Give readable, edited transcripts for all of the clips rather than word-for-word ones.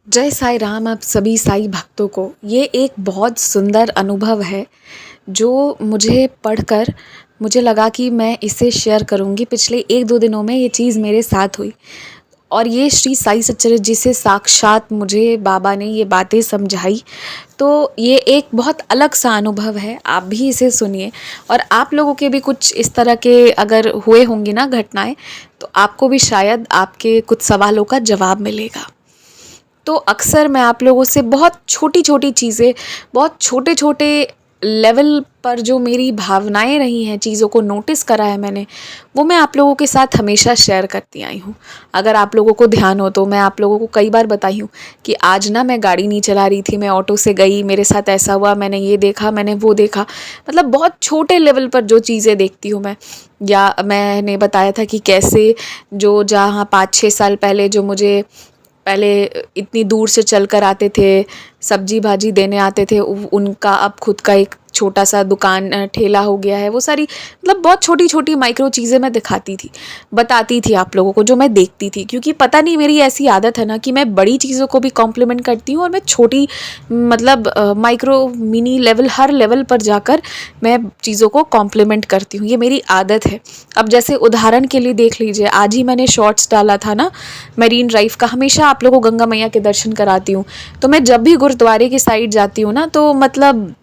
जय साईं राम आप सभी साईं भक्तों को। ये एक बहुत सुंदर अनुभव है जो मुझे पढ़कर मुझे लगा कि मैं इसे शेयर करूँगी। पिछले 1-2 दिनों में ये चीज़ मेरे साथ हुई और ये श्री साईं सच्चरित्र जी से साक्षात मुझे बाबा ने ये बातें समझाई। तो ये एक बहुत अलग सा अनुभव है, आप भी इसे सुनिए और आप लोगों के भी कुछ इस तरह के अगर हुए होंगी ना घटनाएँ, तो आपको भी शायद आपके कुछ सवालों का जवाब मिलेगा। तो अक्सर मैं आप लोगों से बहुत छोटी-छोटी चीज़ें, बहुत छोटे-छोटे लेवल पर जो मेरी भावनाएँ रही हैं, चीज़ों को नोटिस करा है मैंने, वो मैं आप लोगों के साथ हमेशा शेयर करती आई हूँ। अगर आप लोगों को ध्यान हो तो मैं आप लोगों को कई बार बताई हूँ कि आज ना मैं गाड़ी नहीं चला रही थी, मैं ऑटो से गई, मेरे साथ ऐसा हुआ, मैंने ये देखा, मैंने वो देखा। मतलब बहुत छोटे लेवल पर जो चीज़ें देखती हूँ मैं, या मैंने बताया था कि कैसे जो जहाँ 5-6 साल पहले जो मुझे पहले इतनी दूर से चल कर आते थे, सब्जी भाजी देने आते थे, उनका अब खुद का एक छोटा सा दुकान ठेला हो गया है। वो सारी मतलब बहुत छोटी छोटी माइक्रो चीज़ें मैं दिखाती थी, बताती थी आप लोगों को जो मैं देखती थी, क्योंकि पता नहीं मेरी ऐसी आदत है ना कि मैं बड़ी चीज़ों को भी कॉम्प्लीमेंट करती हूँ और मैं छोटी मतलब माइक्रो मिनी लेवल हर लेवल पर जाकर मैं चीज़ों को कॉम्प्लीमेंट करती हूँ। ये मेरी आदत है। अब जैसे उदाहरण के लिए देख लीजिए, आज ही मैंने शॉर्ट्स डाला था ना मरीन ड्राइव का। हमेशा आप लोगों को गंगा मैया के दर्शन कराती हूँ, तो मैं जब भी गुरुद्वारे की साइड जाती हूँ ना, तो मतलब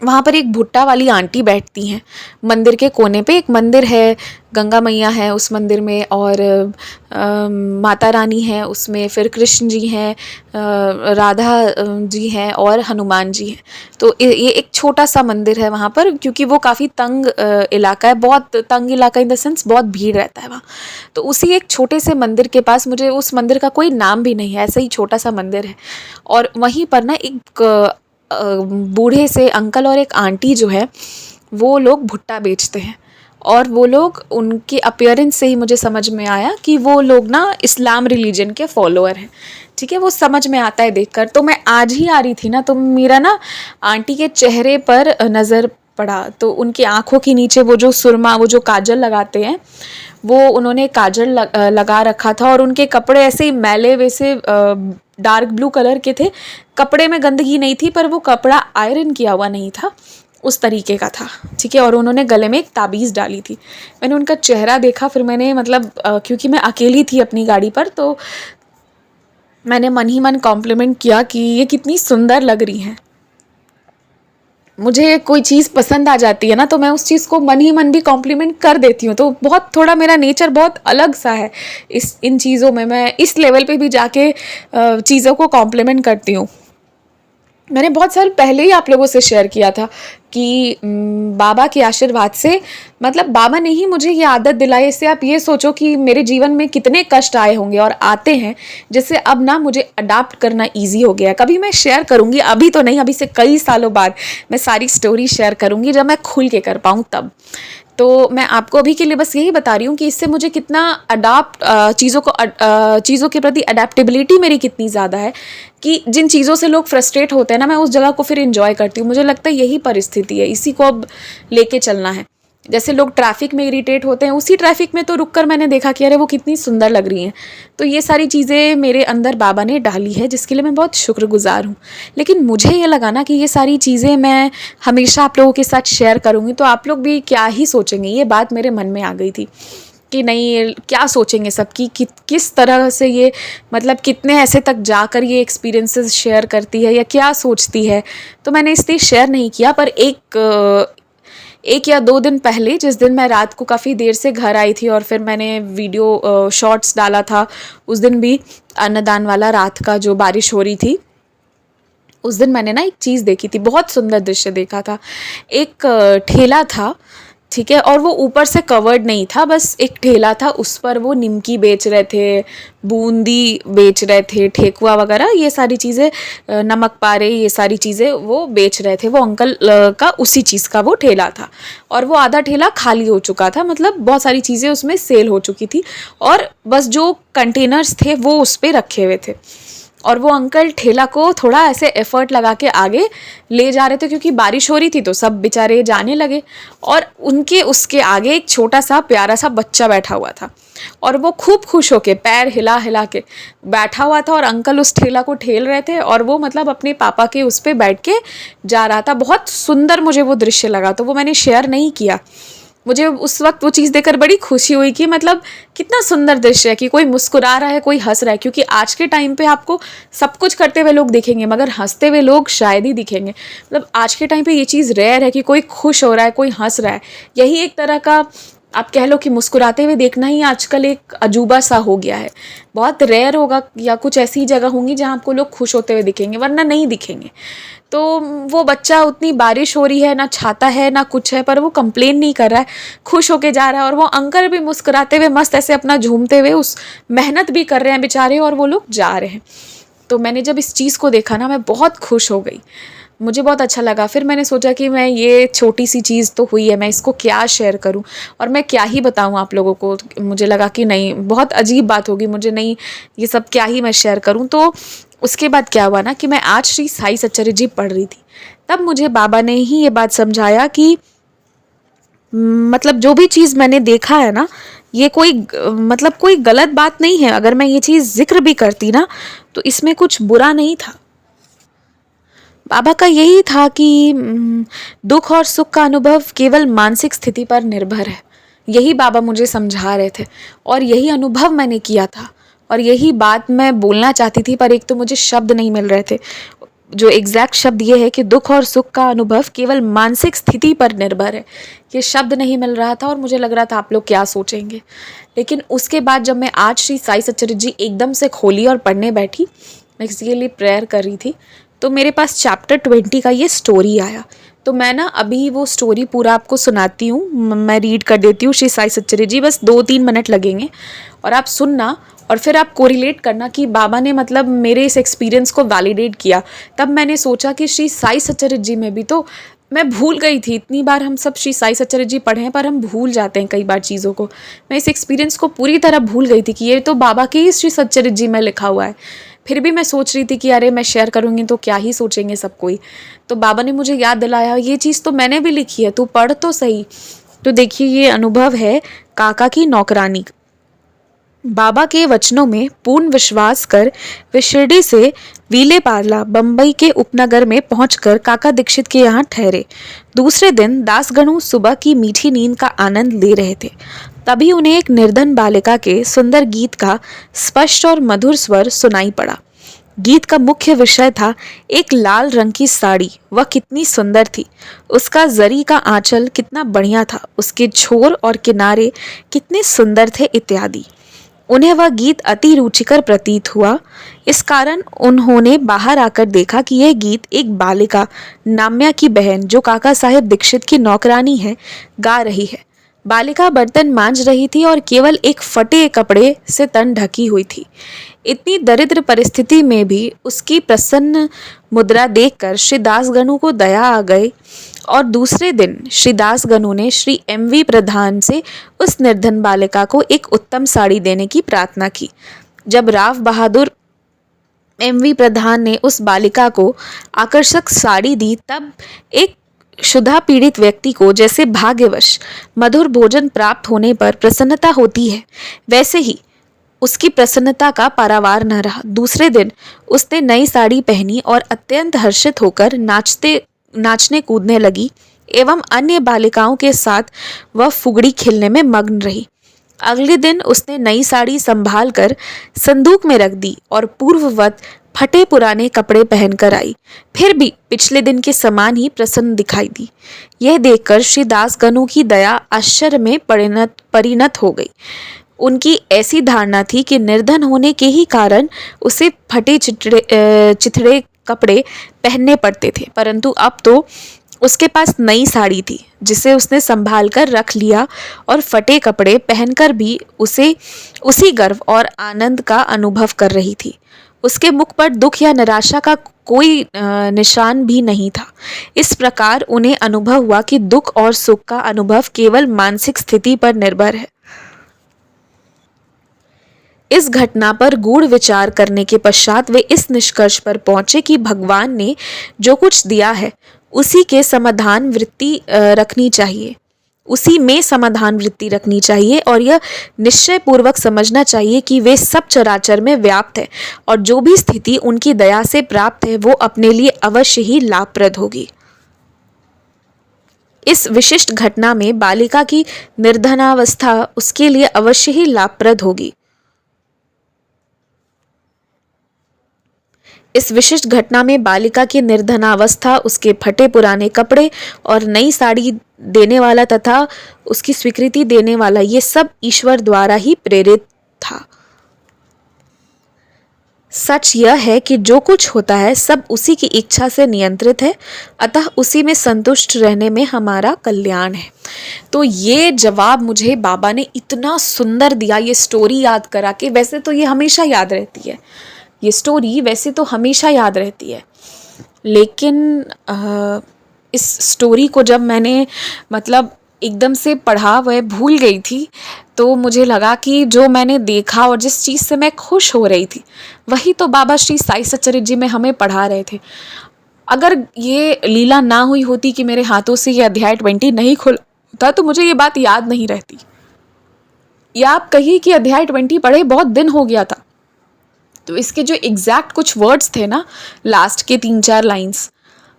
वहाँ पर एक भुट्टा वाली आंटी बैठती हैं मंदिर के कोने पे। एक मंदिर है, गंगा मैया है उस मंदिर में, और माता रानी है उसमें, फिर कृष्ण जी हैं, राधा जी हैं और हनुमान जी हैं। तो ये एक छोटा सा मंदिर है वहाँ पर, क्योंकि वो काफ़ी तंग इलाका है, बहुत तंग इलाका इन द सेंस बहुत भीड़ रहता है वहाँ। तो उसी एक छोटे से मंदिर के पास, मुझे उस मंदिर का कोई नाम भी नहीं है, ऐसा ही छोटा सा मंदिर है, और वहीं पर ना एक बूढ़े से अंकल और एक आंटी जो है, वो लोग भुट्टा बेचते हैं। और वो लोग, उनके अपीयरेंस से ही मुझे समझ में आया कि वो लोग ना इस्लाम रिलीजन के फॉलोअर हैं। ठीक है, वो समझ में आता है देखकर। तो मैं आज ही आ रही थी ना, तो मेरा ना आंटी के चेहरे पर नज़र पड़ा, तो उनकी आंखों के नीचे वो जो सुरमा, वो जो काजल लगाते हैं, वो उन्होंने काजल लगा रखा था, और उनके कपड़े ऐसे ही मैले वैसे डार्क ब्लू कलर के थे। कपड़े में गंदगी नहीं थी, पर वो कपड़ा आयरन किया हुआ नहीं था, उस तरीके का था। ठीक है, और उन्होंने गले में एक ताबीज़ डाली थी। मैंने उनका चेहरा देखा, फिर मैंने मतलब क्योंकि मैं अकेली थी अपनी गाड़ी पर, तो मैंने मन ही मन कॉम्प्लीमेंट किया कि ये कितनी सुंदर लग रही हैं। मुझे कोई चीज़ पसंद आ जाती है ना, तो मैं उस चीज़ को मन ही मन भी कॉम्प्लीमेंट कर देती हूँ। तो बहुत थोड़ा मेरा नेचर बहुत अलग सा है इन चीज़ों में। मैं इस लेवल पे भी जाके चीज़ों को कॉम्प्लीमेंट करती हूँ। मैंने बहुत साल पहले ही आप लोगों से शेयर किया था कि बाबा के आशीर्वाद से, मतलब बाबा ने ही मुझे ये आदत दिलाई। इससे आप ये सोचो कि मेरे जीवन में कितने कष्ट आए होंगे और आते हैं, जिससे अब ना मुझे अडाप्ट करना इजी हो गया है। कभी मैं शेयर करूँगी, अभी तो नहीं, अभी से कई सालों बाद मैं सारी स्टोरी शेयर करूँगी जब मैं खुल के कर पाऊँ तब। तो मैं आपको अभी के लिए बस यही बता रही हूँ कि इससे मुझे कितना चीज़ों के प्रति अडेप्टेबिलिटी मेरी कितनी ज़्यादा है, कि जिन चीज़ों से लोग फ्रस्ट्रेट होते हैं ना, मैं उस जगह को फिर एंजॉय करती हूँ। मुझे लगता है यही परिस्थिति है, इसी को अब लेके चलना है। जैसे लोग ट्रैफिक में इरिटेट होते हैं, उसी ट्रैफिक में तो रुक कर मैंने देखा कि अरे वो कितनी सुंदर लग रही हैं। तो ये सारी चीज़ें मेरे अंदर बाबा ने डाली है, जिसके लिए मैं बहुत शुक्रगुजार हूँ। लेकिन मुझे ये लगा ना कि ये सारी चीज़ें मैं हमेशा आप लोगों के साथ शेयर करूँगी, तो आप लोग भी क्या ही सोचेंगे। ये बात मेरे मन में आ गई थी कि नहीं, क्या सोचेंगे सब कि किस तरह से ये, मतलब कितने ऐसे तक जाकर ये एक्सपीरियंसेस शेयर करती है या क्या सोचती है। तो मैंने इसलिए शेयर नहीं किया। पर एक या 2 दिन पहले, जिस दिन मैं रात को काफ़ी देर से घर आई थी और फिर मैंने वीडियो शॉर्ट्स डाला था, उस दिन भी अन्नदान वाला, रात का जो बारिश हो रही थी, उस दिन मैंने ना एक चीज़ देखी थी, बहुत सुंदर दृश्य देखा था। एक ठेला था, ठीक है, और वो ऊपर से कवर्ड नहीं था, बस एक ठेला था, उस पर वो निमकी बेच रहे थे, बूंदी बेच रहे थे, ठेकुआ वगैरह, ये सारी चीज़ें, नमक पारे, ये सारी चीज़ें वो बेच रहे थे। वो अंकल का उसी चीज़ का वो ठेला था, और वो आधा ठेला खाली हो चुका था, मतलब बहुत सारी चीज़ें उसमें सेल हो चुकी थी, और बस जो कंटेनर्स थे वो उस पर रखे हुए थे। और वो अंकल ठेला को थोड़ा ऐसे एफर्ट लगा के आगे ले जा रहे थे, क्योंकि बारिश हो रही थी तो सब बेचारे जाने लगे, और उनके उसके आगे एक छोटा सा प्यारा सा बच्चा बैठा हुआ था। और वो खूब खुश होके पैर हिला हिला के बैठा हुआ था और अंकल उस ठेला को ठेल रहे थे और वो मतलब अपने पापा के उस पर बैठ के जा रहा था। बहुत सुंदर मुझे वो दृश्य लगा, तो वो मैंने शेयर नहीं किया। मुझे उस वक्त वो चीज़ देखकर बड़ी खुशी हुई कि मतलब कितना सुंदर दृश्य है कि कोई मुस्कुरा रहा है, कोई हंस रहा है। क्योंकि आज के टाइम पे आपको सब कुछ करते हुए लोग दिखेंगे मगर हंसते हुए लोग शायद ही दिखेंगे। मतलब आज के टाइम पे ये चीज़ रेयर है कि कोई खुश हो रहा है, कोई हंस रहा है। यही एक तरह का आप कह लो कि मुस्कुराते हुए देखना ही आजकल एक अजूबा सा हो गया है। बहुत रेयर होगा या कुछ ऐसी जगह होंगी जहाँ आपको लोग खुश होते हुए दिखेंगे, वरना नहीं दिखेंगे। तो वो बच्चा, उतनी बारिश हो रही है, ना छाता है ना कुछ है, पर वो कंप्लेन नहीं कर रहा है, खुश होके जा रहा है। और वो अंकल भी मुस्कुराते हुए मस्त ऐसे अपना झूमते हुए उस मेहनत भी कर रहे हैं बेचारे, और वो लोग जा रहे हैं। तो मैंने जब इस चीज़ को देखा ना, मैं बहुत खुश हो गई, मुझे बहुत अच्छा लगा। फिर मैंने सोचा कि मैं ये छोटी सी चीज़ तो हुई है, मैं इसको क्या शेयर करूं और मैं क्या ही बताऊं आप लोगों को। मुझे लगा कि नहीं, बहुत अजीब बात होगी, मुझे नहीं, ये सब क्या ही मैं शेयर करूं। तो उसके बाद क्या हुआ ना कि मैं आज श्री साई सच्चरित्र जी पढ़ रही थी, तब मुझे बाबा ने ही ये बात समझाया कि मतलब जो भी चीज़ मैंने देखा है ना, ये कोई मतलब कोई गलत बात नहीं है। अगर मैं ये चीज़ जिक्र भी करती ना तो इसमें कुछ बुरा नहीं था। बाबा का यही था कि दुख और सुख का अनुभव केवल मानसिक स्थिति पर निर्भर है। यही बाबा मुझे समझा रहे थे और यही अनुभव मैंने किया था और यही बात मैं बोलना चाहती थी, पर एक तो मुझे शब्द नहीं मिल रहे थे। जो एग्जैक्ट शब्द ये है कि दुख और सुख का अनुभव केवल मानसिक स्थिति पर निर्भर है। ये शब्द नहीं मिल रहा था और मुझे लग रहा था आप लोग क्या सोचेंगे। लेकिन उसके बाद जब मैं आज श्री साई सच्चरित्र जी एकदम से खोली और पढ़ने बैठी, मैं किसी के लिए प्रेयर कर रही थी, तो मेरे पास चैप्टर 20 का ये स्टोरी आया। तो मैं ना अभी वो स्टोरी पूरा आपको सुनाती हूँ, मैं रीड कर देती हूँ श्री साई सच्चरित्र जी, बस 2-3 मिनट लगेंगे और आप सुनना और फिर आप कोरिलेट करना कि बाबा ने मतलब मेरे इस एक्सपीरियंस को वैलिडेट किया। तब मैंने सोचा कि श्री साई सच्चरित्र जी में भी तो मैं भूल गई थी। इतनी बार हम सब श्री साई सच्चरित्र जी पढ़े हैं पर हम भूल जाते हैं कई बार चीज़ों को। मैं इस एक्सपीरियंस को पूरी तरह भूल गई थी कि ये तो बाबा के ही श्री सच्चरित्र जी में लिखा हुआ है। फिर भी मैं सोच रही थी कि अरे मैं शेयर करूँगी तो क्या ही सोचेंगे सब कोई। तो बाबा ने मुझे याद दिलाया, ये चीज़ तो मैंने भी लिखी है, तू पढ़ तो सही। तो देखिए, ये अनुभव है काका की नौकरानी। बाबा के वचनों में पूर्ण विश्वास कर वे शिरडी से विले पार्ला बम्बई के उपनगर में पहुंचकर काका दीक्षित के यहाँ ठहरे। दूसरे दिन दासगणु सुबह की मीठी नींद का आनंद ले रहे थे, तभी उन्हें एक निर्धन बालिका के सुंदर गीत का स्पष्ट और मधुर स्वर सुनाई पड़ा। गीत का मुख्य विषय था एक लाल रंग की साड़ी। वह कितनी सुंदर थी, उसका जरी का आंचल कितना बढ़िया था, उसके छोर और किनारे कितने सुंदर थे इत्यादि। उन्हें वह गीत अति रुचिकर प्रतीत हुआ। इस कारण उन्होंने बाहर आकर देखा कि यह गीत एक बालिका नाम्या की बहन, जो काका साहेब दीक्षित की नौकरानी है, गा रही है। बालिका बर्तन मांज रही थी और केवल एक फटे कपड़े से तन ढकी हुई थी। इतनी दरिद्र परिस्थिति में भी उसकी प्रसन्न मुद्रा देखकर श्री दासगणु को दया आ गई और दूसरे दिन श्री दासगणु ने श्री MV प्रधान से उस निर्धन बालिका को एक उत्तम साड़ी देने की प्रार्थना की। जब राव बहादुर MV प्रधान ने उस बालिका को आकर्षक साड़ी दी, तब एक क्षुधा पीड़ित व्यक्ति को जैसे भाग्यवश मधुर भोजन प्राप्त होने पर प्रसन्नता होती है, वैसे ही उसकी प्रसन्नता का पारावार न रहा। दूसरे दिन उसने नई साड़ी पहनी और अत्यंत हर्षित होकर नाचने कूदने लगी एवं अन्य बालिकाओं के साथ वह फुगड़ी खेलने में मग्न रही। अगले दिन उसने नई साड़ी संभाल कर संदूक में रख दी और पूर्ववत फटे पुराने कपड़े पहनकर आई, फिर भी पिछले दिन के समान ही प्रसन्न दिखाई दी। यह देखकर श्री दासगणु की दया आश्चर्य में परिणत हो गई। उनकी ऐसी धारणा थी कि निर्धन होने के ही कारण उसे फटे चिथड़े कपड़े पहनने पड़ते थे, परंतु अब तो उसके पास नई साड़ी थी जिसे उसने संभाल कर रख लिया और फटे कपड़े पहनकर भी उसे उसी गर्व और आनंद का अनुभव कर रही थी। उसके मुख पर दुख या निराशा का कोई निशान भी नहीं था। इस प्रकार उन्हें अनुभव हुआ कि दुख और सुख का अनुभव केवल मानसिक स्थिति पर निर्भर है। इस घटना पर गूढ़ विचार करने के पश्चात वे इस निष्कर्ष पर पहुंचे कि भगवान ने जो कुछ दिया है उसी के समाधान वृत्ति रखनी चाहिए। उसी में समाधान वृत्ति रखनी चाहिए और यह निश्चय पूर्वक समझना चाहिए कि वे सब चराचर में व्याप्त है और जो भी स्थिति उनकी दया से प्राप्त है वो अपने लिए अवश्य ही लाभप्रद होगी। इस विशिष्ट घटना में बालिका की निर्धनावस्था उसके लिए अवश्य ही लाभप्रद होगी। इस विशिष्ट घटना में बालिका की निर्धनावस्था, उसके फटे पुराने कपड़े और नई साड़ी देने वाला तथा उसकी स्वीकृति देने वाला, ये सब ईश्वर द्वारा ही प्रेरित था। सच यह है कि जो कुछ होता है सब उसी की इच्छा से नियंत्रित है, अतः उसी में संतुष्ट रहने में हमारा कल्याण है। तो ये जवाब मुझे बाबा ने इतना सुंदर दिया, ये स्टोरी याद करा के। वैसे तो ये हमेशा याद रहती है, ये स्टोरी वैसे तो हमेशा याद रहती है, लेकिन इस स्टोरी को जब मैंने मतलब एकदम से पढ़ा, वह भूल गई थी, तो मुझे लगा कि जो मैंने देखा और जिस चीज़ से मैं खुश हो रही थी वही तो बाबा श्री साई सच्चरित्र जी में हमें पढ़ा रहे थे। अगर ये लीला ना हुई होती कि मेरे हाथों से ये अध्याय 20 नहीं खुला होता तो मुझे ये बात याद नहीं रहती, या आप कहिए कि अध्याय 20 पढ़े बहुत दिन हो गया था। तो इसके जो एग्जैक्ट कुछ वर्ड्स थे ना, लास्ट के 3-4 लाइंस,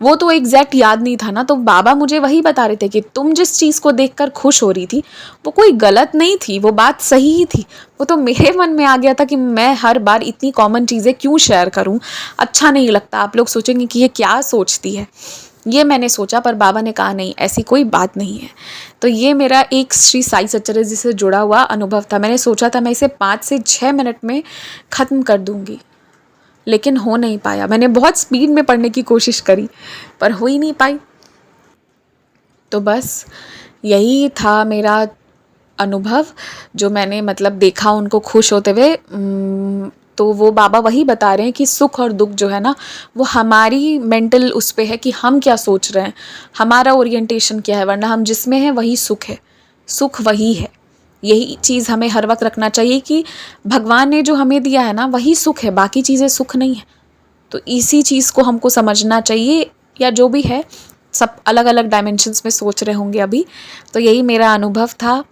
वो तो एग्जैक्ट याद नहीं था ना। तो बाबा मुझे वही बता रहे थे कि तुम जिस चीज़ को देखकर खुश हो रही थी वो कोई गलत नहीं थी, वो बात सही ही थी। वो तो मेरे मन में आ गया था कि मैं हर बार इतनी कॉमन चीज़ें क्यों शेयर करूं, अच्छा नहीं लगता, आप लोग सोचेंगे कि ये क्या सोचती है। ये मैंने सोचा, पर बाबा ने कहा नहीं, ऐसी कोई बात नहीं है। तो ये मेरा एक श्री साई सच्चरित्र जी से जुड़ा हुआ अनुभव था। मैंने सोचा था मैं इसे 5 से 6 मिनट में ख़त्म कर दूंगी, लेकिन हो नहीं पाया। मैंने बहुत स्पीड में पढ़ने की कोशिश करी पर हो ही नहीं पाई। तो बस यही था मेरा अनुभव जो मैंने मतलब देखा उनको खुश होते हुए। तो वो बाबा वही बता रहे हैं कि सुख और दुख जो है ना, वो हमारी मेंटल उस पे है कि हम क्या सोच रहे हैं, हमारा ओरिएंटेशन क्या है। वरना हम जिसमें हैं वही सुख है, सुख वही है। यही चीज़ हमें हर वक्त रखना चाहिए कि भगवान ने जो हमें दिया है ना वही सुख है, बाकी चीज़ें सुख नहीं है। तो इसी चीज़ को हमको समझना चाहिए, या जो भी है सब अलग अलग डायमेंशंस में सोच रहे होंगे अभी। तो यही मेरा अनुभव था।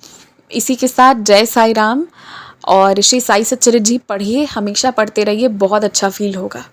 इसी के साथ जय साई राम और श्री साई सच्चरित्र जी पढ़िए, हमेशा पढ़ते रहिए, बहुत अच्छा फील होगा।